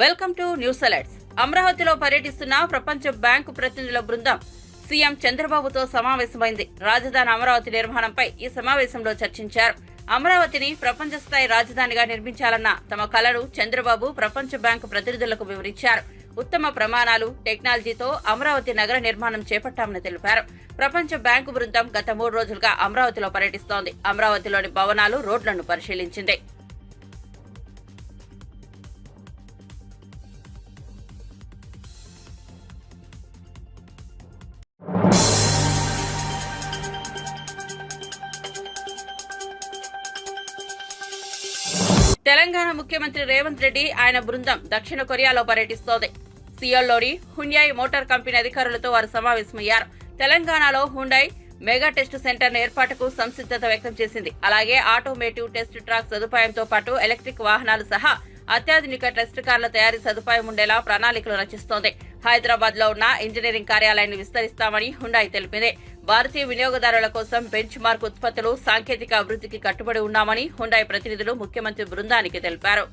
Welcome to news alerts. అమరావతిలో పర్యటిస్తున్న ప్రపంచ బ్యాంకు ప్రతినిధుల బృందం సీఎం చంద్రబాబుతో సమావేశమైంది. రాజధాని అమరావతి నిర్మాణంపై ఈ సమావేశంలో చర్చించారు. అమరావతిని ప్రపంచ స్థాయి రాజధానిగా నిర్మించాలన్న తమ కలను చంద్రబాబు ప్రపంచ బ్యాంకు ప్రతినిధులకు వివరించారు. ఉత్తమ ప్రమాణాలు, టెక్నాలజీతో అమరావతి నగర నిర్మాణం చేపట్టామని తెలిపారు. ప్రపంచ బ్యాంకు బృందం గత 3 రోజులుగా అమరావతిలో పర్యటిస్తోంది. అమరావతిలోని భవనాలు, రోడ్లను పరిశీలించింది. తెలంగాణ ముఖ్యమంత్రి రేవంత్ రెడ్డి, ఆయన బృందం దక్షిణ కొరియాలో పర్యటిస్తోంది. సియోల్లోని హుండాయ్ మోటార్ కంపెనీ అధికారులతో వారు సమావేశమయ్యారు. తెలంగాణలో హుండాయ్ మెగా టెస్ట్ సెంటర్ ఏర్పాటుకు సంసిద్ధత వ్యక్తం చేసింది. అలాగే ఆటోమేటివ్ టెస్ట్ ట్రాక్ సదుపాయంతో పాటు ఎలక్ట్రిక్ వాహనాలు సహా అత్యాధునిక టెస్ట్ కార్ల తయారీ సదుపాయం ఉండేలా ప్రణాళికలు రచిస్తోంది. హైదరాబాద్ లో ఉన్న ఇంజనీరింగ్ కార్యాలయాన్ని విస్తరిస్తామని హుండాయ్ తెలిపింది. భారతీయ వినియోగదారుల కోసం బెంచ్ మార్క్ ఉత్పత్తులు, సాంకేతిక అభివృద్ధికి కట్టుబడి ఉన్నామని హుండాయ్ ప్రతినిధులు ముఖ్యమంత్రి బృందానికి తెలిపారు.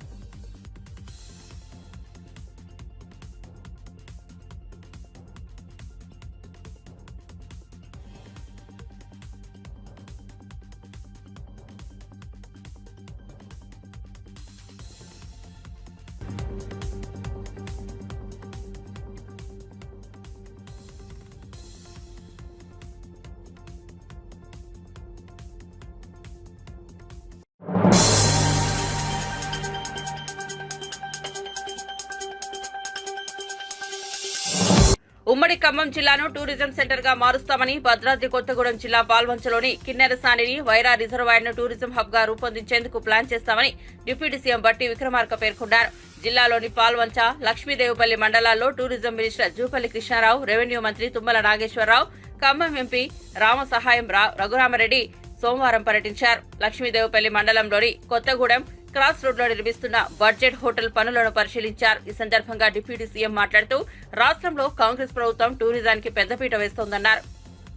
ఉమ్మడి ఖమ్మం జిల్లాను టూరిజం సెంటర్ గా మారుస్తామని, భద్రాద్రి కొత్తగూడెం జిల్లా పాల్వంచలోని కిన్నెరసానిని వైరా రిజర్వాయర్ ను టూరిజం హబ్ గా రూపొందించేందుకు ప్లాన్ చేస్తామని డిప్యూటీ సీఎం బట్టి విక్రమార్క పేర్కొన్నారు. జిల్లాలోని పాల్వంచ, లక్ష్మీదేవుపల్లి మండలాల్లో tourism minister Jupally Krishna Rao, revenue మంత్రి తుమ్మల నాగేశ్వరరావు, ఖమ్మం ఎంపీ రామసహాయం రఘురామరెడ్డి సోమవారం పర్యటించారు. లక్ష్మీదేవుపల్లి మండలంలోని కొత్తగూడెం క్రాస్ రోడ్ లో నిర్మిస్తున్న బడ్జెట్ హోటల్ పనులను పరిశీలించారు. ఈ సందర్భంగా డిప్యూటీ సీఎం మాట్లాడుతూ రాష్ట్రంలో కాంగ్రెస్ ప్రభుత్వం టూరిజానికి పెద్దపీట వేస్తోందన్నారు.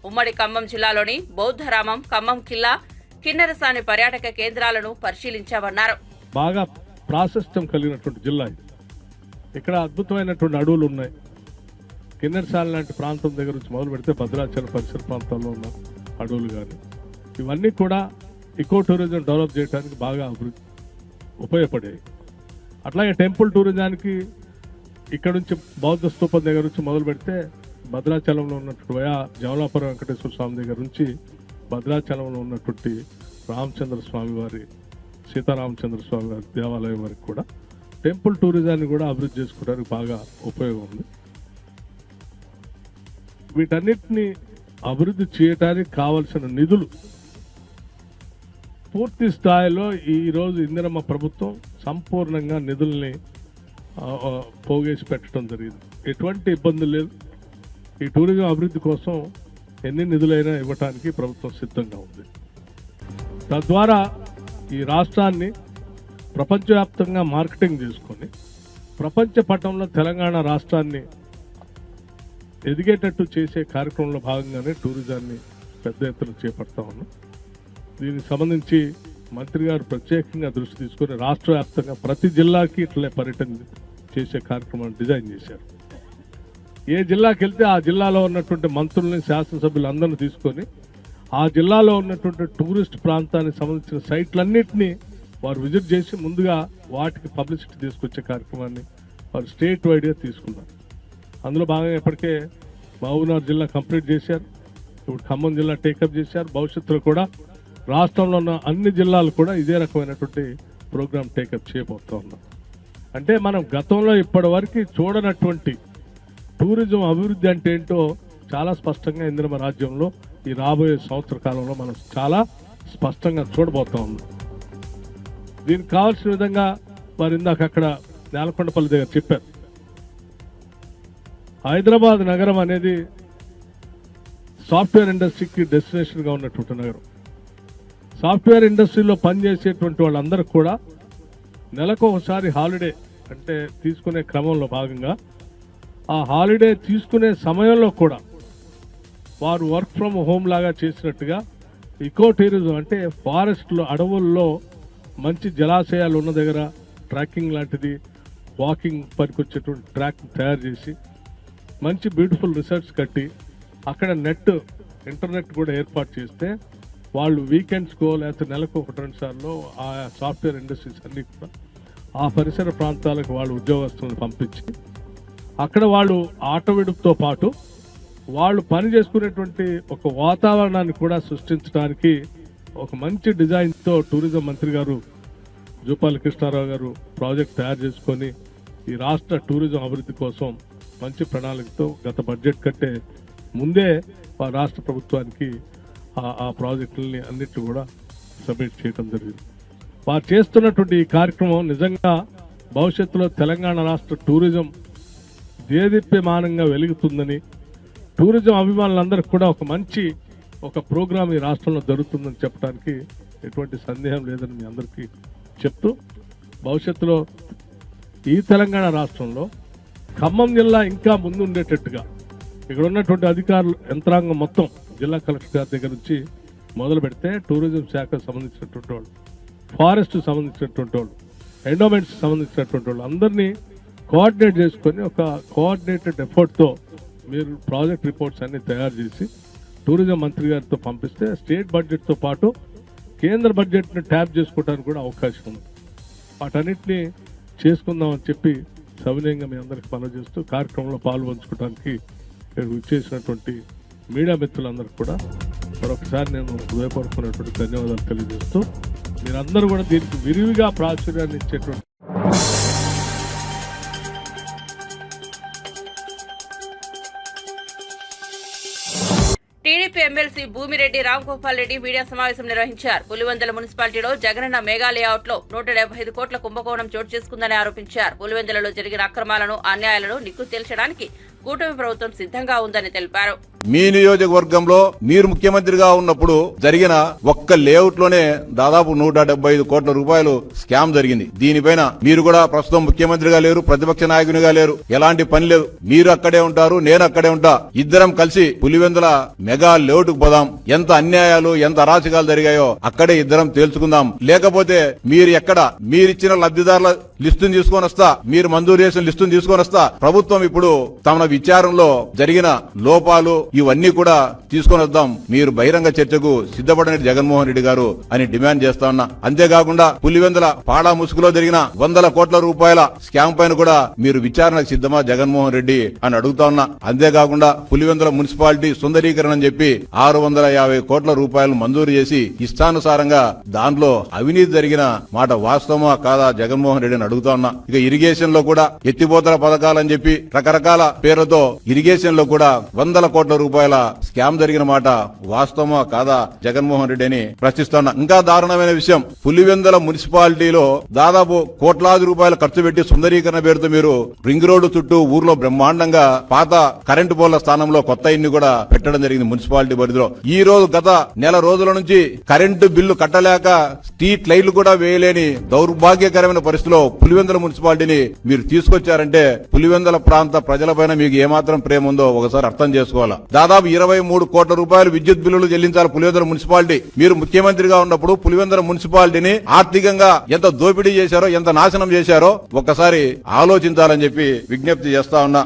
ఉమ్మడి ఖమ్మం జిల్లాలోని బౌద్ధరామం, ఖమ్మం కిల్లా, కిన్నెరసాని పర్యాటక కేంద్రాలను పరిశీలించామన్నారు. బాగా ప్రాశస్త్యం కలిగినటువంటి జిల్లా ఇది. ఇక్కడ అద్భుతమైనటువంటి అడవులు ఉన్నాయి. కిన్నెరసాని లాంటి ప్రాంతం దగ్గర నుంచి మొదలు పెడితే భద్రాచలం పరిసర ప్రాంతాల్లో ఉన్న అడవులు కానీ ఇవన్నీ కూడా ఇకో టూరిజం డెవలప్ చేయడానికి బాగా ఉపయోగపడేవి. అట్లాగే టెంపుల్ టూరిజానికి ఇక్కడ నుంచి బౌద్ధ స్తూపం దగ్గర నుంచి మొదలు పెడితే భద్రాచలంలో ఉన్నటువంటి వయా జమలాపురం వెంకటేశ్వర స్వామి దగ్గర నుంచి భద్రాచలంలో ఉన్నటువంటి రామచంద్ర స్వామి వారి, సీతారామచంద్ర స్వామి వారి దేవాలయం వరకు కూడా టెంపుల్ టూరిజాన్ని కూడా అభివృద్ధి చేసుకోవడానికి బాగా ఉపయోగం ఉంది. వీటన్నిటిని అభివృద్ధి చేయడానికి కావలసిన నిధులు పూర్తి స్థాయిలో ఈరోజు ఇందిరమ్మ ప్రభుత్వం సంపూర్ణంగా నిధుల్ని పోగేసి పెట్టడం జరిగింది. ఎటువంటి ఇబ్బంది లేదు. ఈ టూరిజం అభివృద్ధి కోసం ఎన్ని నిధులైనా ఇవ్వటానికి ప్రభుత్వం సిద్ధంగా ఉంది. తద్వారా ఈ రాష్ట్రాన్ని ప్రపంచవ్యాప్తంగా మార్కెటింగ్ చేసుకొని ప్రపంచ పటంలో తెలంగాణ రాష్ట్రాన్ని ఎదిగేటట్టు చేసే కార్యక్రమంలో భాగంగానే టూరిజాన్ని పెద్ద ఎత్తున చేపడతా ఉన్నాం. దీనికి సంబంధించి మంత్రి గారు ప్రత్యేకంగా దృష్టి తీసుకుని రాష్ట్ర వ్యాప్తంగా ప్రతి జిల్లాకి ఇట్లా పర్యటన చేసే కార్యక్రమాన్ని డిజైన్ చేశారు. ఏ జిల్లాకి వెళ్తే ఆ జిల్లాలో ఉన్నటువంటి మంత్రుల్ని, శాసనసభ్యులందరినీ తీసుకొని ఆ జిల్లాలో ఉన్నటువంటి టూరిస్ట్ ప్రాంతానికి సంబంధించిన సైట్లన్నింటినీ వారు విజిట్ చేసి ముందుగా వాటికి పబ్లిసిటీ తీసుకొచ్చే కార్యక్రమాన్ని వారు స్టేట్ వైడ్గా తీసుకున్నారు. అందులో భాగంగా ఇప్పటికే మహబూబ్నగర్ జిల్లా కంప్లీట్ చేశారు. ఇప్పుడు ఖమ్మం జిల్లా టేకప్ చేశారు. భవిష్యత్తులో కూడా రాష్ట్రంలో ఉన్న అన్ని జిల్లాలు కూడా ఇదే రకమైనటువంటి ప్రోగ్రామ్ టేకప్ చేయబోతా ఉన్నాం. అంటే మనం గతంలో ఇప్పటి వరకు చూడనటువంటి టూరిజం అభివృద్ధి అంటే ఏంటో చాలా స్పష్టంగా ఇందిరమ్మ రాజ్యంలో ఈ రాబోయే సంవత్సర కాలంలో మనం చాలా స్పష్టంగా చూడబోతా ఉన్నాం. దీనికి కావాల్సిన విధంగా వారు ఇందాక అక్కడ నేలకొండపల్లి దగ్గర చెప్పారు. హైదరాబాద్ నగరం అనేది సాఫ్ట్వేర్ ఇండస్ట్రీకి డెస్టినేషన్గా ఉన్నటువంటి నగరం. సాఫ్ట్వేర్ ఇండస్ట్రీలో పనిచేసేటువంటి వాళ్ళందరూ కూడా నెలకు ఒకసారి హాలిడే అంటే తీసుకునే క్రమంలో భాగంగా ఆ హాలిడే తీసుకునే సమయంలో కూడా వారు వర్క్ ఫ్రమ్ హోమ్ లాగా చేసినట్టుగా ఇకో టూరిజం అంటే ఫారెస్ట్లో, అడవుల్లో మంచి జలాశయాలు ఉన్న దగ్గర ట్రాకింగ్ లాంటిది, వాకింగ్ పనికొచ్చేటువంటి ట్రాక్ తయారు చేసి మంచి బ్యూటిఫుల్ రిసార్ట్స్ కట్టి అక్కడ ఇంటర్నెట్ కూడా ఏర్పాటు చేస్తే వాళ్ళు వీకెండ్స్కో లేకపోతే నెలకు 1-2 సార్లు ఆ సాఫ్ట్వేర్ ఇండస్ట్రీస్ అన్నీ కూడా ఆ పరిసర ప్రాంతాలకు వాళ్ళు ఉద్యోగస్తులను పంపించి అక్కడ వాళ్ళు ఆట విడుపుతో పాటు వాళ్ళు పని చేసుకునేటువంటి ఒక వాతావరణాన్ని కూడా సృష్టించడానికి ఒక మంచి డిజైన్తో టూరిజం మంత్రి గారు జూపాలి కృష్ణారావు గారు ప్రాజెక్ట్ తయారు చేసుకొని ఈ రాష్ట్ర టూరిజం అభివృద్ధి కోసం మంచి ప్రణాళికతో గత బడ్జెట్ కంటే ముందే రాష్ట్ర ప్రభుత్వానికి ఆ ప్రాజెక్టులని అన్నిటి కూడా సబ్మిట్ చేయడం జరిగింది. వారు చేస్తున్నటువంటి ఈ కార్యక్రమం నిజంగా భవిష్యత్తులో తెలంగాణ రాష్ట్ర టూరిజం దేదీప్యమానంగా వెలుగుతుందని, టూరిజం అభిమానులందరికీ కూడా ఒక ప్రోగ్రాం ఈ రాష్ట్రంలో జరుగుతుందని చెప్పడానికి ఎటువంటి సందేహం లేదని మీ అందరికీ చెప్తూ, భవిష్యత్తులో ఈ తెలంగాణ రాష్ట్రంలో ఖమ్మం జిల్లా ఇంకా ముందుండేటట్టుగా ఇక్కడ ఉన్నటువంటి అధికారులు యంత్రాంగం మొత్తం జిల్లా కలెక్టర్ గారి దగ్గర నుంచి మొదలు పెడితే టూరిజం శాఖకు సంబంధించినటువంటి వాళ్ళు, ఫారెస్ట్ సంబంధించినటువంటి వాళ్ళు, ఎండోమెంట్స్ సంబంధించినటువంటి వాళ్ళు అందరినీ కోఆర్డినేట్ చేసుకొని ఒక కోఆర్డినేటెడ్ ఎఫర్ట్తో మీరు ప్రాజెక్ట్ రిపోర్ట్స్ అన్ని తయారు చేసి టూరిజం మంత్రి గారితో పంపిస్తే స్టేట్ బడ్జెట్తో పాటు కేంద్ర బడ్జెట్ని ట్యాప్ చేసుకోవడానికి కూడా అవకాశం ఉంది. వాటన్నిటిని చేసుకుందామని చెప్పి సవినయంగా మీ అందరికి మనవి చేస్తూ కార్యక్రమంలో పాల్పంచుకోవడానికి ఇక్కడ ఇచ్చేసినటువంటి మీడియా మిత్రులందరికీ కూడా మరొకసారి నేను హృదయపూర్వకమైనటువంటి ధన్యవాదాలు తెలియజేస్తూ, మీరందరూ కూడా దీనికి విరివిగా ప్రాచుర్యాన్ని ఇచ్చేటువంటి TDP MLC Bhumireddy Ramgopal Reddy media సమావేశం నిర్వహించారు. పులివెందుల మున్సిపాలిటీలో జగనన్న మెగా లేఅవుట్లో 175 కోట్ల కుంభకోణం చోటు చేసుకుందని ఆరోపించారు. పులివెందులలో జరిగిన అక్రమాలను, అన్యాయాలను నిగ్గు తేల్చడానికి కూటమి ప్రభుత్వం సిద్ధంగా ఉందని తెలిపారు. మీ నియోజకవర్గంలో మీరు ముఖ్యమంత్రిగా ఉన్నప్పుడు జరిగిన ఒక్క లేఅవుట్ లోనే దాదాపు 175 కోట్ల రూపాయలు స్కామ్ జరిగింది. దీనిపైన మీరు కూడా ప్రస్తుతం ముఖ్యమంత్రిగా లేరు, ప్రతిపక్ష నాయకునిగా లేరు, ఎలాంటి పని లేదు. మీరు అక్కడే ఉంటారు, నేను అక్కడే ఉంటా. ఇద్దరం కలిసి పులివెందుల మెగా లేఅవుట్ కు పోదాం. ఎంత అన్యాయాలు, ఎంత అరాచకాలు జరిగాయో అక్కడే ఇద్దరం తేల్చుకుందాం. లేకపోతే మీరిచ్చిన లబ్ధిదారుల లిస్టును తీసుకొని వస్తా, మీరు మంజూరు చేసిన లిస్టును తీసుకొని వస్తా. ప్రభుత్వం ఇప్పుడు తమ విచారణలో జరిగిన లోపాలు ఇవన్నీ కూడా తీసుకొని వద్దాం, మీరు బహిరంగ చర్చకు సిద్ధపడని జగన్మోహన్ రెడ్డి గారు అని డిమాండ్ చేస్తా ఉన్నా. అంతేకాకుండా పులివెందుల పాడా ముసుగులో జరిగిన 100 కోట్ల రూపాయల స్కామ్ పైన కూడా మీరు విచారణకు సిద్ధమా జగన్మోహన్ రెడ్డి అని అడుగుతా ఉన్నా. అంతేకాకుండా పులివెందుల మున్సిపాలిటీ సుందరీకరణ అని చెప్పి 650 కోట్ల రూపాయలు మంజూరు చేసి ఇష్టానుసారంగా దాంట్లో అవినీతి జరిగిన మాట వాస్తవమా కాదా జగన్మోహన్ రెడ్డి అని అడుగుతా ఉన్నా. ఇక ఇరిగేషన్ లో కూడా ఎత్తిపోతల పథకాలని చెప్పి రకరకాల పేర్లతో ఇరిగేషన్ లో కూడా 100 కోట్ల రూపాయల స్కామ్ జరిగిన మాట వాస్తవమా కాదా జగన్మోహన్ రెడ్డి అని ప్రశ్నిస్తున్నా. ఇంకా దారుణమైన విషయం, పులివెందుల మున్సిపాలిటీలో దాదాపు కోట్లాది రూపాయలు ఖర్చు పెట్టి సుందరీకరణ పేరుతో మీరు రింగ్ రోడ్డు చుట్టూ ఊర్లో బ్రహ్మాండంగా పాత కరెంటు పోల్ల స్థానంలో కొత్త ఇన్ని కూడా పెట్టడం జరిగింది మున్సిపాలిటీ పరిధిలో. ఈ రోజు గత నెల రోజుల నుంచి కరెంటు బిల్లు కట్టలేక స్ట్రీట్ లైట్లు కూడా వేయలేని దౌర్భాగ్యకరమైన పరిస్థితిలో పులివెందుల మున్సిపాలిటీని మీరు తీసుకొచ్చారంటే పులివెందుల ప్రాంత ప్రజలపైన మీకు ఏమాత్రం ప్రేమ ఉందో ఒకసారి అర్థం చేసుకోవాలా. దాదాపు 23 కోట్ల రూపాయలు విద్యుత్ బిల్లులు చెల్లించాలి పులివెందుల మున్సిపాలిటీ. మీరు ముఖ్యమంత్రిగా ఉన్నప్పుడు పులివెందుల మున్సిపాలిటీని ఆర్థికంగా ఎంత దోపిడీ చేశారో, ఎంత నాశనం చేశారో ఒక్కసారి ఆలోచించాలని చెప్పి విజ్ఞప్తి చేస్తా ఉన్నా.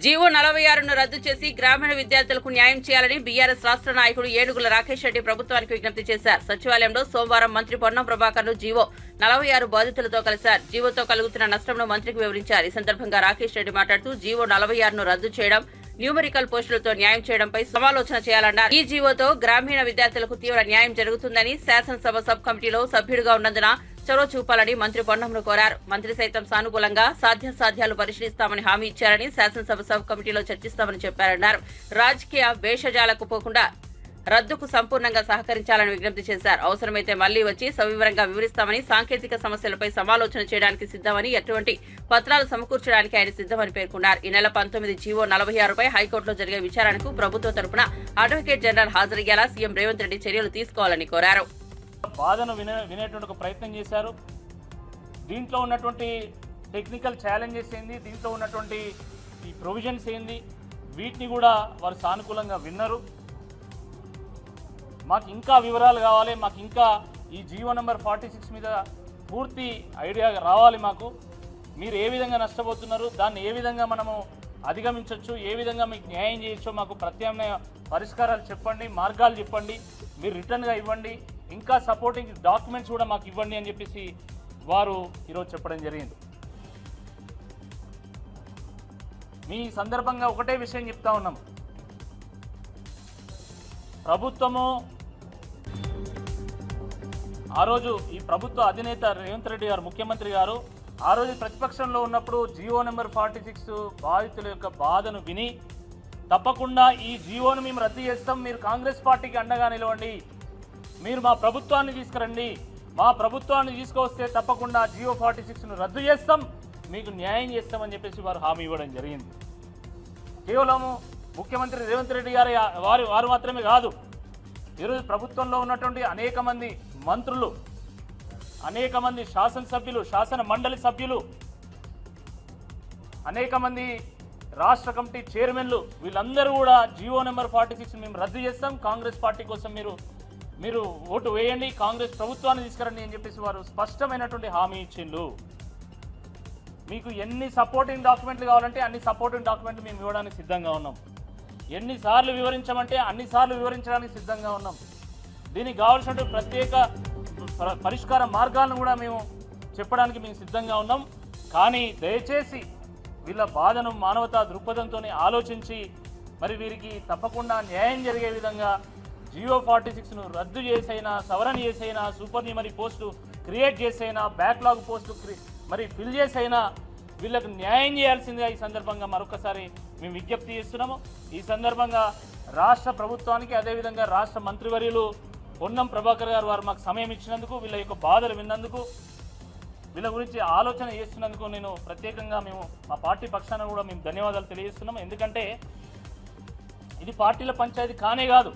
జీవో 46ను రద్దు చేసి గ్రామీణ విద్యార్థులకు న్యాయం చేయాలని బీఆర్ఎస్ రాష్ట్ర నాయకుడు ఏనుగుల రాకేష్ రెడ్డి ప్రభుత్వానికి విజ్ఞప్తి చేశారు. సచివాలయంలో సోమవారం మంత్రి పొన్నం ప్రభాకర్ ను జీవో 46 బాధితులతో కలిశారు. జీవోతో కలుగుతున్న నష్టంను మంత్రికి వివరించారు. ఈ సందర్భంగా రాకేష్ రెడ్డి మాట్లాడుతూ జీవో 46ను రద్దు చేయడం, న్యూమరికల్ పోస్టులతో న్యాయం చేయడంపై సమాలోచన చేయాలన్నారు. ఈ జీవోతో గ్రామీణ విద్యార్థులకు తీవ్ర న్యాయం జరుగుతుందని శాసనసభ సబ్ కమిటీలో సభ్యుడిగా ఉన్నందున చొరవ చూపాలని మంత్రి పొన్నంను కోరారు. మంత్రి సైతం సానుకూలంగా సాధ్యాసాధ్యాలు పరిశీలిస్తామని హామీ ఇచ్చారని, శాసనసభ సబ్ కమిటీలో చర్చిస్తామని చెప్పారన్నారు. రాజకీయ వేషజాలకు పోకుండా రద్దుకు సంపూర్ణంగా సహకరించాలని విజ్ఞప్తి చేశారు. అవసరమైతే మళ్లీ వచ్చి సవివరంగా వివరిస్తామని, సాంకేతిక సమస్యలపై సమాలోచన చేయడానికి సిద్ధమని, ఎటువంటి పత్రాలు సమకూర్చడానికి ఆయన సిద్ధమని పేర్కొన్నారు. ఈ నెల 19 జీవో 46పై హైకోర్టులో జరిగే విచారణకు ప్రభుత్వం తరపున అడ్వకేట్ జనరల్ హాజరయ్యేలా సీఎం రేవంత్ రెడ్డి చర్యలు తీసుకోవాలని కోరారు. బాధను వినేటువంటి ఒక ప్రయత్నం చేశారు. దీంట్లో ఉన్నటువంటి టెక్నికల్ ఛాలెంజెస్ ఏంది, దీంట్లో ఉన్నటువంటి ఈ ప్రొవిజన్స్ ఏంది, వీటిని కూడా వారు సానుకూలంగా విన్నారు. మాకు ఇంకా వివరాలు కావాలి, మాకు ఇంకా ఈ జీవో నెంబర్ 46 మీద పూర్తి ఐడియా రావాలి. మాకు మీరు ఏ విధంగా నష్టపోతున్నారు, దాన్ని ఏ విధంగా మనము అధిగమించవచ్చు, ఏ విధంగా మీకు న్యాయం చేయొచ్చో మాకు ప్రత్యామ్నాయ పరిష్కారాలు చెప్పండి, మార్గాలు చెప్పండి, మీరు రిటర్న్గా ఇవ్వండి, ఇంకా సపోర్టింగ్ డాక్యుమెంట్స్ కూడా మాకు ఇవ్వండి అని చెప్పేసి వారు ఈరోజు చెప్పడం జరిగింది. మీ సందర్భంగా ఒకటే విషయం చెప్తా ఉన్నాం, ప్రభుత్వము ఆ రోజు ఈ ప్రభుత్వ అధినేత రేవంత్ రెడ్డి గారు, ముఖ్యమంత్రి గారు ఆ రోజు ప్రతిపక్షంలో ఉన్నప్పుడు జీవో నెంబర్ 46 బాధితుల యొక్క బాధను విని తప్పకుండా ఈ జీవోను మేము రద్దు చేస్తాం, మీరు కాంగ్రెస్ పార్టీకి అండగా నిలవండి, మీరు మా ప్రభుత్వాన్ని తీసుకురండి, మా ప్రభుత్వాన్ని తీసుకువస్తే తప్పకుండా జీవో 46ను రద్దు చేస్తాం, మీకు న్యాయం చేస్తామని చెప్పేసి వారు హామీ ఇవ్వడం జరిగింది. కేవలం ముఖ్యమంత్రి రేవంత్ రెడ్డి గారు వారు మాత్రమే కాదు, ఈరోజు ప్రభుత్వంలో ఉన్నటువంటి అనేక మంది మంత్రులు, అనేక మంది శాసనసభ్యులు, శాసన మండలి సభ్యులు, అనేక మంది రాష్ట్ర కమిటీ చైర్మన్లు, వీళ్ళందరూ కూడా జీవో నెంబర్ 46 మేము రద్దు చేస్తాం, కాంగ్రెస్ పార్టీ కోసం మీరు ఓటు వేయండి, కాంగ్రెస్ ప్రభుత్వాన్ని తీసుకురండి అని చెప్పేసి వారు స్పష్టమైనటువంటి హామీ ఇచ్చిండ్రు. మీకు ఎన్ని సపోర్టింగ్ డాక్యుమెంట్లు కావాలంటే అన్ని సపోర్టింగ్ డాక్యుమెంట్లు మేము ఇవ్వడానికి సిద్ధంగా ఉన్నాం, ఎన్నిసార్లు వివరించమంటే అన్నిసార్లు వివరించడానికి సిద్ధంగా ఉన్నాం. దీనికి కావాల్సినటువంటి ప్రత్యేక పరిష్కార మార్గాలను కూడా మేము చెప్పడానికి మేము సిద్ధంగా ఉన్నాం. కానీ దయచేసి వీళ్ళ బాధను మానవతా దృక్పథంతో ఆలోచించి మరి వీరికి తప్పకుండా న్యాయం జరిగే విధంగా జీవో 46ను రద్దు చేసైనా, సవరణ చేసైనా, సూపర్ న్యూమరీ పోస్టు క్రియేట్ చేసైనా, బ్యాక్లాగ్ పోస్టు మరి ఫిల్ చేసైనా వీళ్ళకు న్యాయం చేయాల్సిందిగా ఈ సందర్భంగా మరొకసారి మేము విజ్ఞప్తి చేస్తున్నాము. ఈ సందర్భంగా రాష్ట్ర ప్రభుత్వానికి, అదేవిధంగా రాష్ట్ర మంత్రివర్యులు పొన్నం ప్రభాకర్ గారు వారు మాకు సమయం ఇచ్చినందుకు, వీళ్ళ యొక్క బాధలు విన్నందుకు, వీళ్ళ గురించి ఆలోచన చేస్తున్నందుకు నేను ప్రత్యేకంగా మేము మా పార్టీ పక్షాన కూడా మేము ధన్యవాదాలు తెలియజేస్తున్నాము. ఎందుకంటే ఇది పార్టీల పంచాయతీ కానే కాదు,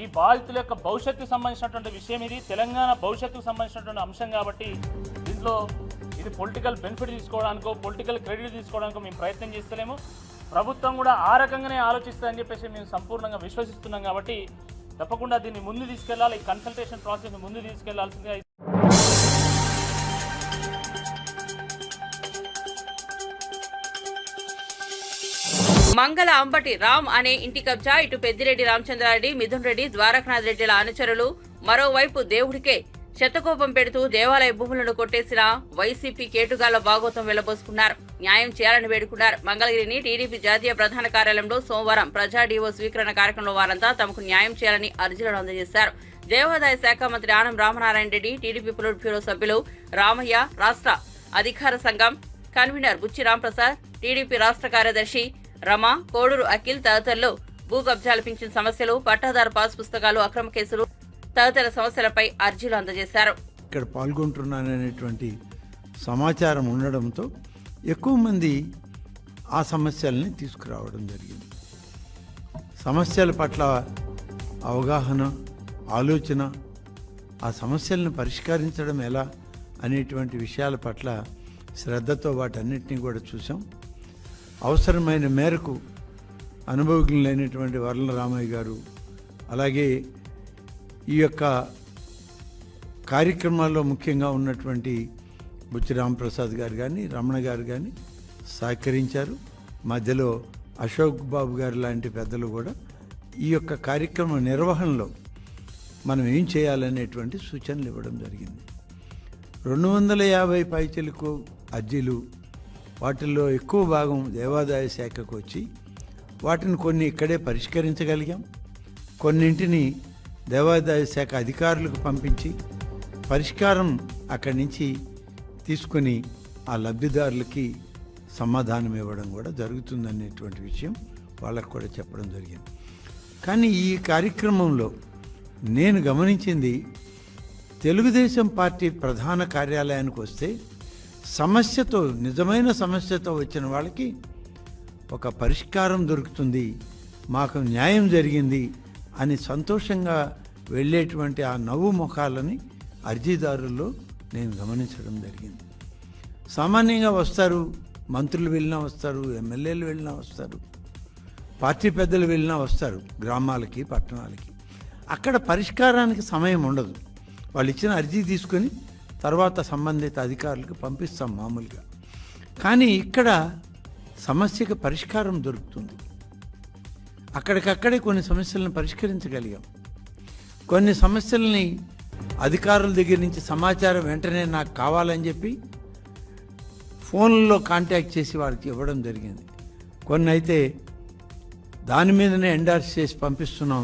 ఈ బాధితుల యొక్క భవిష్యత్తుకు సంబంధించినటువంటి విషయం, ఇది తెలంగాణ భవిష్యత్తుకు సంబంధించినటువంటి అంశం కాబట్టి దీంట్లో ఇది పొలిటికల్ బెనిఫిట్ తీసుకోవడానికో, పొలిటికల్ క్రెడిట్ తీసుకోవడానికో మేము ప్రయత్నం చేస్తలేము. ప్రభుత్వం కూడా ఆ రకంగానే ఆలోచిస్తుందని చెప్పేసి మేము సంపూర్ణంగా విశ్వసిస్తున్నాం. కాబట్టి తప్పకుండా దీన్ని ముందు తీసుకెళ్లాలి, ఈ కన్సల్టేషన్ ప్రాసెస్ ముందు తీసుకెళ్లాల్సిందిగా. మంగళ అంబటి రామ్ అనే ఇంటి కబ్జా, ఇటు పెద్దిరెడ్డి రామచంద్రారెడ్డి, మిథున్ రెడ్డి, ద్వారకనాథ్ రెడ్డిల అనుచరులు, మరోవైపు దేవుడికే శతకోపం పెడుతూ దేవాలయ భూములను కొట్టేసిన వైసీపీ కేటుగాళ్ల భాగోతం వెళ్లబోసుకున్నారు. న్యాయం చేయాలని వేడుకున్నారు. మంగళగిరిని టీడీపీ జాతీయ ప్రధాన కార్యాలయంలో సోమవారం ప్రజా డీఓ స్వీకరణ కార్యక్రమంలో వారంతా తమకు న్యాయం చేయాలని అర్జీలను అందజేశారు. దేవాదాయ శాఖ మంత్రి ఆనం రామనారాయణ రెడ్డి, టీడీపీ పొలిట్ బ్యూరో సభ్యులు రామయ్య, రాష్ట్ర అధికార సంఘం కన్వీనర్ బుచ్చి రాంప్రసాద్, టీడీపీ రాష్ట్ర కార్యదర్శి రమ, కోడూరు అఖిల్ తదితరులు భూ కబ్జాల పింఛన్ సమస్యలు, పట్టాదారు పాస్ పుస్తకాలు అక్రమ కేసులు తదితర సమస్యలపై అర్జీలు అందజేశారు. ఇక్కడ పాల్గొంటున్నాననేటువంటి సమాచారం ఉండడంతో ఎక్కువ మంది ఆ సమస్యల్ని తీసుకురావడం జరిగింది. సమస్యల పట్ల అవగాహన, ఆలోచన, ఆ సమస్యలను పరిష్కరించడం ఎలా అనేటువంటి విషయాల పట్ల శ్రద్ధతో వాటన్నిటినీ కూడా చూసాం. అవసరమైన మేరకు అనుభవజ్ఞులైనటువంటి వర్ల రామయ్య గారు, అలాగే ఈ యొక్క కార్యక్రమాల్లో ముఖ్యంగా ఉన్నటువంటి బుచ్చి రాంప్రసాద్ గారు కానీ, రమణ గారు కానీ సహకరించారు. మధ్యలో అశోక్ బాబు గారు లాంటి పెద్దలు కూడా ఈ యొక్క కార్యక్రమ నిర్వహణలో మనం ఏం చేయాలనేటువంటి సూచనలు ఇవ్వడం జరిగింది. 250 పైచిలకు అర్జీలు, వాటిల్లో ఎక్కువ భాగం దేవాదాయ శాఖకు వచ్చి వాటిని కొన్ని ఇక్కడే పరిష్కరించగలిగాం. కొన్నింటిని దేవాదాయ శాఖ అధికారులకు పంపించి పరిష్కారం అక్కడి నుంచి తీసుకొని ఆ లబ్ధిదారులకి సమాధానం ఇవ్వడం కూడా జరుగుతుందనేటువంటి విషయం వాళ్ళకు కూడా చెప్పడం జరిగింది. కానీ ఈ కార్యక్రమంలో నేను గమనించింది, తెలుగుదేశం పార్టీ ప్రధాన కార్యాలయానికి వస్తే సమస్యతో, నిజమైన సమస్యతో వచ్చిన వాళ్ళకి ఒక పరిష్కారం దొరుకుతుంది, మాకు న్యాయం జరిగింది అని సంతోషంగా వెళ్ళేటువంటి ఆ నవ్వు ముఖాలని అర్జీదారుల్లో నేను గమనించడం జరిగింది. సామాన్యంగా వస్తారు, మంత్రులు వెళ్ళినా వస్తారు, ఎమ్మెల్యేలు వెళ్ళినా వస్తారు, పార్టీ పెద్దలు వెళ్ళినా వస్తారు గ్రామాలకి, పట్టణాలకి. అక్కడ పరిష్కారానికి సమయం ఉండదు. వాళ్ళు ఇచ్చిన అర్జీ తీసుకొని తర్వాత సంబంధిత అధికారులకు పంపిస్తాం మామూలుగా. కానీ ఇక్కడ సమస్యకు పరిష్కారం దొరుకుతుంది. అక్కడికక్కడే కొన్ని సమస్యలను పరిష్కరించగలిగాం. కొన్ని సమస్యల్ని అధికారుల దగ్గర నుంచి సమాచారం వెంటనే నాకు కావాలని చెప్పి ఫోన్లో కాంటాక్ట్ చేసి వాళ్ళకి ఇవ్వడం జరిగింది. కొన్ని అయితే దాని మీదనే ఎండార్స్ చేసి పంపిస్తున్నాం.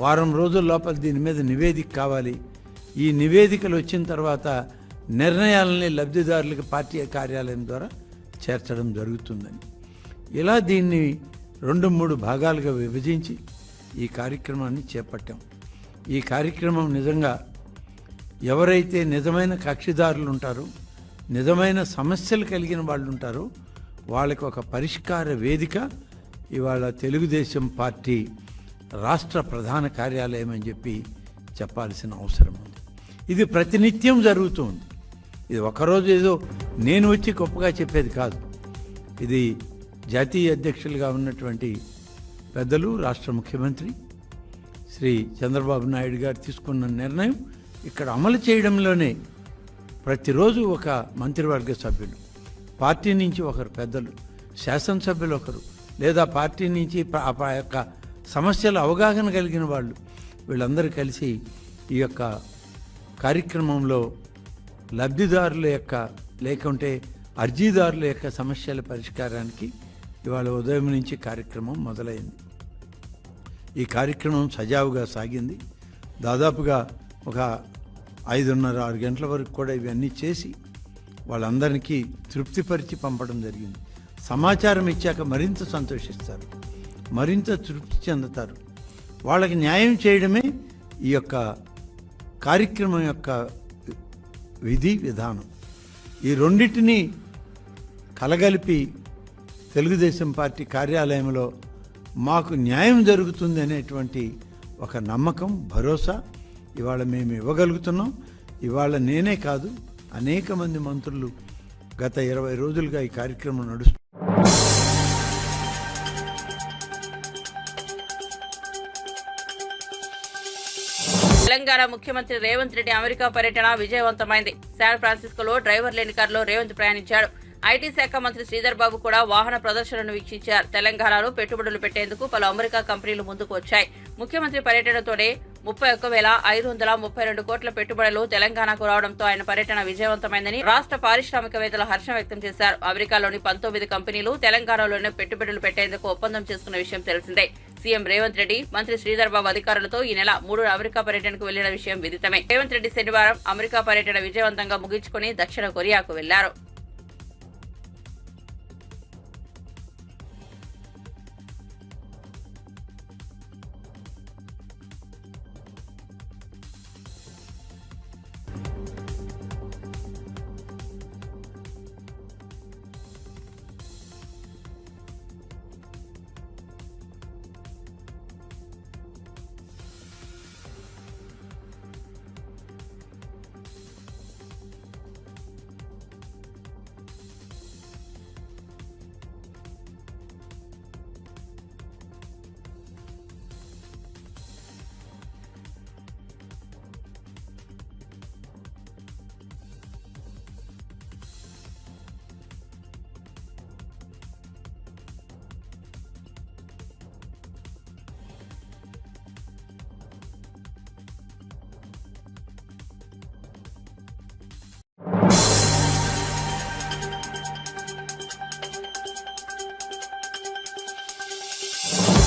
వారం రోజుల లోపల దీని మీద నివేదిక కావాలి. ఈ నివేదికలు వచ్చిన తర్వాత నిర్ణయాలని లబ్ధిదారులకు పార్టీ కార్యాలయం ద్వారా చేర్చడం జరుగుతుందని ఇలా దీన్ని 2-3 భాగాలుగా విభజించి ఈ కార్యక్రమాన్ని చేపట్టాం. ఈ కార్యక్రమం నిజంగా ఎవరైతే నిజమైన కక్షిదారులు ఉంటారో, నిజమైన సమస్యలు కలిగిన వాళ్ళు ఉంటారో వాళ్ళకి ఒక పరిష్కార వేదిక ఇవాళ తెలుగుదేశం పార్టీ రాష్ట్ర ప్రధాన కార్యాలయం అని చెప్పి చెప్పాల్సిన అవసరం ఉంది. ఇది ప్రతినిత్యం జరుగుతుంది. ఇది ఒకరోజు ఏదో నేను వచ్చి గొప్పగా చెప్పేది కాదు. ఇది జాతీయ అధ్యక్షులుగా ఉన్నటువంటి పెద్దలు రాష్ట్ర ముఖ్యమంత్రి శ్రీ చంద్రబాబు నాయుడు గారు తీసుకున్న నిర్ణయం ఇక్కడ అమలు చేయడంలోనే ప్రతిరోజు ఒక మంత్రివర్గ సభ్యులు, పార్టీ నుంచి ఒకరు పెద్దలు, శాసనసభ్యులు ఒకరు, లేదా పార్టీ నుంచి ఆ యొక్క సమస్యల అవగాహన కలిగిన వాళ్ళు వీళ్ళందరూ కలిసి ఈ యొక్క కార్యక్రమంలో లబ్ధిదారుల యొక్క లేకుంటే అర్జీదారుల యొక్క సమస్యల పరిష్కారానికి ఇవాళ ఉదయం నుంచి కార్యక్రమం మొదలైంది. ఈ కార్యక్రమం సజావుగా సాగింది. దాదాపుగా ఒక 5:30-6 గంటల వరకు కూడా ఇవన్నీ చేసి వాళ్ళందరికీ తృప్తిపరిచి పంపడం జరిగింది. సమాచారం ఇచ్చాక మరింత సంతోషిస్తారు, మరింత తృప్తి చెందుతారు. వాళ్ళకి న్యాయం చేయడమే ఈ యొక్క కార్యక్రమం యొక్క విధి విధానం. ఈ రెండింటినీ కలగలిపి తెలుగుదేశం పార్టీ కార్యాలయంలో మాకు న్యాయం జరుగుతుంది అనేటువంటి ఒక నమ్మకం, భరోసా ఇవాళ మేము ఇవ్వగలుగుతున్నాం. ఇవాళ నేనే కాదు, అనేక మంది మంత్రులు గత 20 రోజులుగా ఈ కార్యక్రమం నడుస్తుంది. తెలంగాణ ముఖ్యమంత్రి రేవంత్ రెడ్డి అమెరికా పర్యటన విజయవంతమైంది. శాన్ ఫ్రాన్సిస్కోలో డ్రైవర్ లేని కారులో రేవంత్ ప్రయాణించాడు. ఐటీ శాఖ మంత్రి శ్రీధర్ బాబు కూడా వాహన ప్రదర్శనను వీక్షించారు. తెలంగాణలో పెట్టుబడులు పెట్టేందుకు పలు అమెరికా కంపెనీలు ముందుకు వచ్చాయి. ముఖ్యమంత్రి పర్యటనతోనే 31,532 కోట్ల పెట్టుబడులు తెలంగాణకు రావడంతో ఆయన పర్యటన విజయవంతమైందని రాష్ట్ర పారిశ్రామికవేత్తలు హర్షం వ్యక్తం చేశారు. అమెరికాలోని 19 కంపెనీలు తెలంగాణలోనే పెట్టుబడులు పెట్టేందుకు ఒప్పందం చేసుకున్న విషయం తెలిసిందే. సీఎం రేవంత్ రెడ్డి, మంత్రి శ్రీధర్ బాబు అధికారులతో ఈ నెల 3 అమెరికా పర్యటనకు వెళ్లిన విషయం విదితమే. రేవంత్ రెడ్డి శనివారం అమెరికా పర్యటన విజయవంతంగా ముగించుకుని దక్షిణ కొరియాకు వెళ్లారు.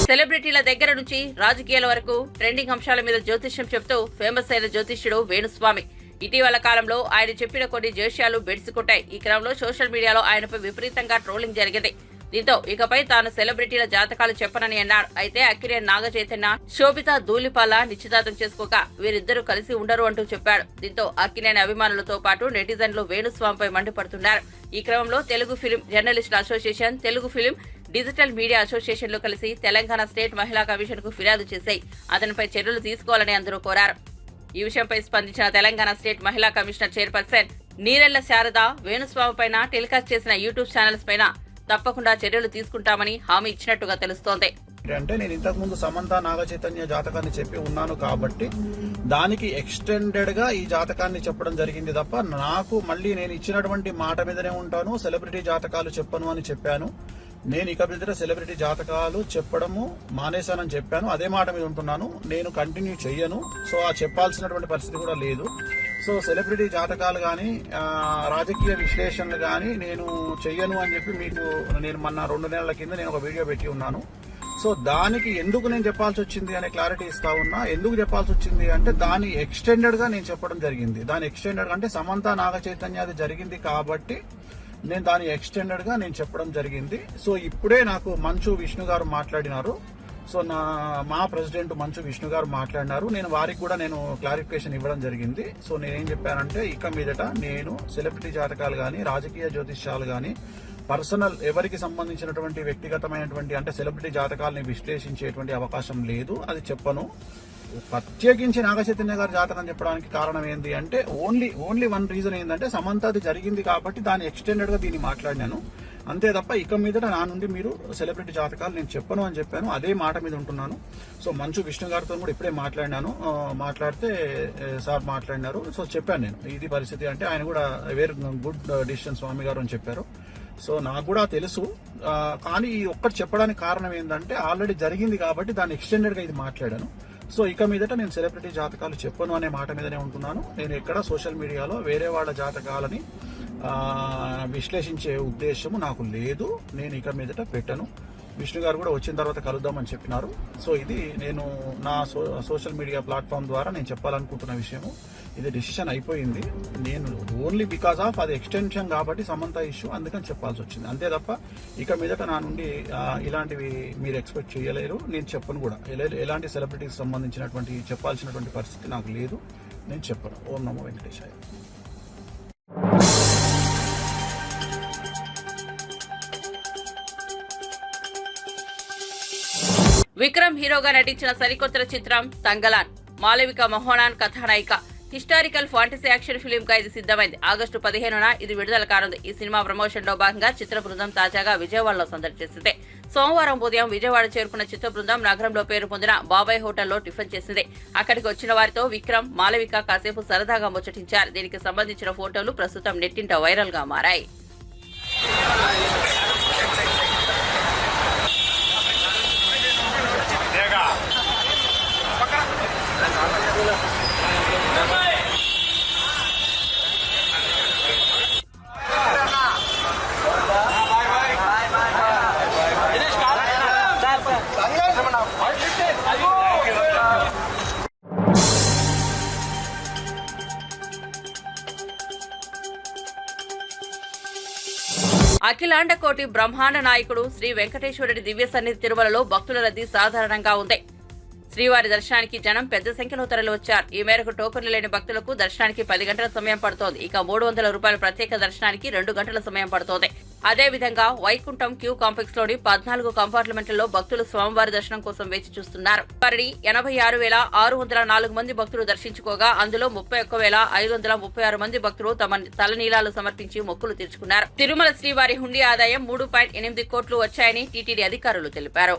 సెలబ్రిటీల దగ్గర నుంచి రాజకీయాల వరకు ట్రెండింగ్ అంశాల మీద జ్యోతిష్యం చెప్తూ ఫేమస్ అయిన జ్యోతిష్యుడు వేణుస్వామి. ఇటీవల కాలంలో ఆయన చెప్పిన కొన్ని జోష్యాలు బెడిసికొట్టాయి. ఈ క్రమంలో సోషల్ మీడియాలో ఆయనపై విపరీతంగా ట్రోలింగ్ జరిగింది. దీంతో ఇకపై తాను సెలబ్రిటీల జాతకాలు చెప్పనని అన్నారు. అయితే అక్కినేని నాగ చైతన్య, శోభిత ధూళిపాల నిశ్చితార్థం చేసుకోక వీరిద్దరూ కలిసి ఉండరు అంటూ చెప్పాడు. దీంతో అక్కినేని అభిమానులతో పాటు నెటిజన్లు వేణుస్వామిపై మండిపడుతున్నారు. ఈ క్రమంలో తెలుగు ఫిలిం జర్నలిస్టుల association, Telugu film digital media అసోసియేషన్లు కలిసి తెలంగాణ స్టేట్ మహిళా కమిషన్ కు ఫిర్యాదు చేశాయి. అతనిపై చర్యలు తీసుకోవాలని అందరూ కోరారు. ఈ విషయంపై స్పందించిన తెలంగాణ స్టేట్ మహిళా కమిషనర్ చైర్పర్సన్ నీరెళ్ల శారద, వేణుస్వామి పైన టెలికాస్ట్ చేసిన యూట్యూబ్ ఛానల్స్ పైన తప్పకుండా చర్యలు తీసుకుంటామని హామీ ఇచ్చినట్టుగా తెలుస్తోంది. అంటే నేను ఇంతకుముందు సమంత నాగ చైతన్య జాతకాన్ని చెప్పి ఉన్నాను కాబట్టి దానికి ఎక్స్టెండెడ్ గా ఈ జాతకాన్ని చెప్పడం జరిగింది తప్ప నాకు మళ్ళీ నేను ఇచ్చినటువంటి మాట మీదనే ఉంటాను, సెలబ్రిటీ జాతకాలు చెప్పను అని చెప్పాను. నేను ఇక మీద సెలబ్రిటీ జాతకాలు చెప్పడము మానేశానని చెప్పాను. అదే మాట మీద ఉంటున్నాను. నేను కంటిన్యూ చెయ్యను. సో ఆ చెప్పాల్సినటువంటి పరిస్థితి కూడా లేదు. సో సెలబ్రిటీ జాతకాలు కానీ రాజకీయ విశ్లేషణలు కానీ నేను చెయ్యను అని చెప్పి మీకు నేను మొన్న 2 నెలల కింద నేను ఒక వీడియో పెట్టి ఉన్నాను. సో దానికి ఎందుకు నేను చెప్పాల్సి వచ్చింది అనే క్లారిటీ ఇస్తా ఉన్నా. ఎందుకు చెప్పాల్సి వచ్చింది అంటే దాని ఎక్స్టెండెడ్ గా నేను చెప్పడం జరిగింది. దాని ఎక్స్టెండెడ్ అంటే సమంత నాగ చైతన్య అది జరిగింది కాబట్టి నేను దాని ఎక్స్టెండెడ్ గా నేను చెప్పడం జరిగింది. సో ఇప్పుడే నాకు మంచు విష్ణు గారు మాట్లాడినారు. సో మా ప్రెసిడెంట్ మంచు విష్ణు గారు మాట్లాడినారు. నేను వారికి కూడా నేను క్లారిఫికేషన్ ఇవ్వడం జరిగింది. సో నేనేం చెప్పానంటే ఇక మీదట నేను సెలబ్రిటీ జాతకాలు కానీ రాజకీయ జ్యోతిష్యాలు కానీ పర్సనల్ ఎవరికి సంబంధించినటువంటి వ్యక్తిగతమైనటువంటి అంటే సెలబ్రిటీ జాతకాలని విశ్లేషించేటువంటి అవకాశం లేదు. అది చెప్పను. ప్రత్యేకించి నాగ చైతన్య గారి జాతకం చెప్పడానికి కారణం ఏంటి అంటే ఓన్లీ వన్ రీజన్ ఏంటంటే సమంత అది జరిగింది కాబట్టి దాని ఎక్స్టెండెడ్ గా దీన్ని మాట్లాడినాను. అంతే తప్ప ఇక మీదట నా నుండి మీరు సెలబ్రిటీ జాతకాలు నేను చెప్పను అని చెప్పాను. అదే మాట మీద ఉంటున్నాను. సో మంచు విష్ణు గారితో కూడా ఇప్పుడే మాట్లాడినాను. మాట్లాడితే సార్ మాట్లాడినారు. సో చెప్పాను నేను ఇది పరిస్థితి అంటే ఆయన కూడా వెరీ గుడ్ డిసిషన్ స్వామి గారు అని చెప్పారు. సో నాకు కూడా తెలుసు. కానీ ఈ ఒక్కటి చెప్పడానికి కారణం ఏంటంటే ఆల్రెడీ జరిగింది కాబట్టి దాన్ని ఎక్స్టెండెడ్ గా ఇది మాట్లాడాను. సో ఇక మీదట నేను సెలబ్రిటీ జాతకాలు చెప్పను అనే మాట మీదనే ఉంటున్నాను. నేను ఎక్కడ సోషల్ మీడియాలో వేరే వాళ్ళ జాతకాలని విశ్లేషించే ఉద్దేశము నాకు లేదు. నేను ఇక మీదట పెట్టను. విష్ణు గారు కూడా వచ్చిన తర్వాత కలుద్దామని చెప్పినారు. సో ఇది నేను నా సోషల్ మీడియా ప్లాట్ఫామ్ ద్వారా నేను చెప్పాలనుకుంటున్న విషయము. ఇది డిసిషన్ అయిపోయింది. నేను ఓన్లీ బికాస్ ఆఫ్ అది ఎక్స్టెన్షన్ కాబట్టి సమంత ఇష్యూ అందుకని చెప్పాల్సి వచ్చింది. అంతే తప్ప ఇక మీదట నా నుండి ఇలాంటివి మీరు ఎక్స్పెక్ట్ చేయలేరు. నేను చెప్పను కూడా. ఎలాంటి సెలబ్రిటీకి సంబంధించినటువంటి చెప్పాల్సినటువంటి పరిస్థితి నాకు లేదు. నేను చెప్పను. ఓం నమో వెంకటేశాయ. విక్రమ్ హీరోగా నటించిన సరికొత్త చిత్రం తంగలాన్. మాలవిక మోహనాన్ కథానాయిక. హిస్టారికల్ ఫాంటసీ యాక్షన్ ఫిల్మ్ గా ఇది సిద్ధమైంది. ఆగస్టు 15న ఇది విడుదల కానుంది. ఈ సినిమా ప్రమోషన్ లో భాగంగా చిత్ర బృందం తాజాగా విజయవాడలో సందడి చేసింది. సోమవారం ఉదయం విజయవాడ చేరుకున్న చిత్ర బృందం నగరంలో పేరు పొందిన బాబాయ్ హోటల్లో టిఫిన్ చేసింది. అక్కడికి వచ్చిన వారితో విక్రమ్, మాలవిక కాసేపు సరదాగా ముచ్చటించారు. దీనికి సంబంధించిన ఫోటోలు ప్రస్తుతం నెట్టింట వైరల్ గా మారాయి. అఖిలాండ కోటి బ్రహ్మాండ నాయకుడు శ్రీ వెంకటేశ్వరుడి దివ్య సన్నిధి తిరుమలలో భక్తుల రద్దీ సాధారణంగా ఉంది. శ్రీవారి దర్శనానికి జనం పెద్ద సంఖ్యలో తరలివచ్చారు. ఈ మేరకు టోకన్లు లేని భక్తులకు దర్శనానికి 10 గంటల సమయం పడుతోంది. ఇక 300 రూపాయల ప్రత్యేక దర్శనానికి 2 గంటల సమయం పడుతోంది. అదేవిధంగా వైకుంఠం క్యూ కాంప్లెక్స్ లోని 14 కంపార్ట్మెంట్లలో భక్తులు స్వామివారి దర్శనం కోసం వేచి చూస్తున్నారు. వారిని 86,604 మంది భక్తులు దర్శించుకోగా అందులో 31,536 మంది భక్తులు తమ తలనీలాలు సమర్పించి మొక్కులు తీర్చుకున్నారు. తిరుమల శ్రీవారి హుండీ ఆదాయం 3.8 కోట్లు వచ్చాయని టీటీడీ అధికారులు తెలిపారు.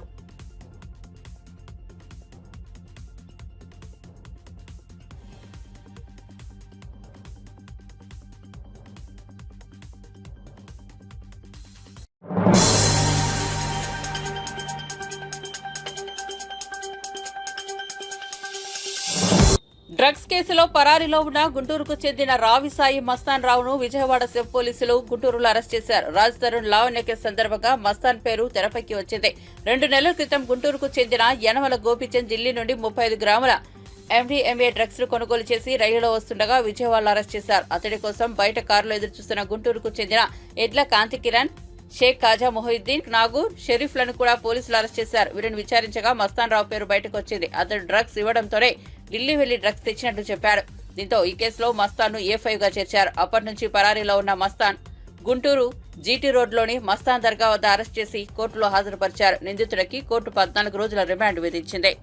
డ్రగ్స్ కేసులో పరారీలో ఉన్న గుంటూరుకు చెందిన రావిసాయి మస్తాన్ రావును విజయవాడ సెఫ్ పోలీసులు గుంటూరులో అరెస్ట్ చేశారు. రాజ్ తరుణ్ లావణ్య కేసు సందర్భంగా మస్తాన్ పేరు తెరపైకి వచ్చింది. 2 నెలల క్రితం గుంటూరుకు చెందిన యనమల గోపిచంద్ ఢిల్లీ నుండి 35 గ్రాముల ఎండీఎంఏ డ్రగ్స్ ను కొనుగోలు చేసి రైలులో వస్తుండగా విజయవాడలో అరెస్ట్ చేశారు. అతడి కోసం బయట కారులో ఎదురుచూస్తున్న గుంటూరుకు చెందిన ఎడ్ల కాంతి కిరణ్, షేక్ కాజా మొహిద్దీన్, నాగూర్, షరీఫ్లను కూడా పోలీసులు అరెస్ట్ చేశారు. వీరిని విచారించగా మస్తాన్ రావు పేరు బయటకు వచ్చింది. అతడు డ్రగ్స్ ఇవ్వడంతోనే ఢిల్లీ వెళ్లి డ్రగ్స్ తెచ్చినట్లు చెప్పారు. దీంతో ఈ కేసులో మస్తాన్ ను A5 గా చేర్చారు. అప్పటి నుంచి పరారీలో ఉన్న మస్తాన్ గుంటూరు జీటీ రోడ్లోని మస్తాన్ దర్గా వద్ద అరెస్ట్ చేసి కోర్టులో హాజరుపరిచారు. నిందితుడికి కోర్టు 14 రోజుల రిమాండ్ విధించింది.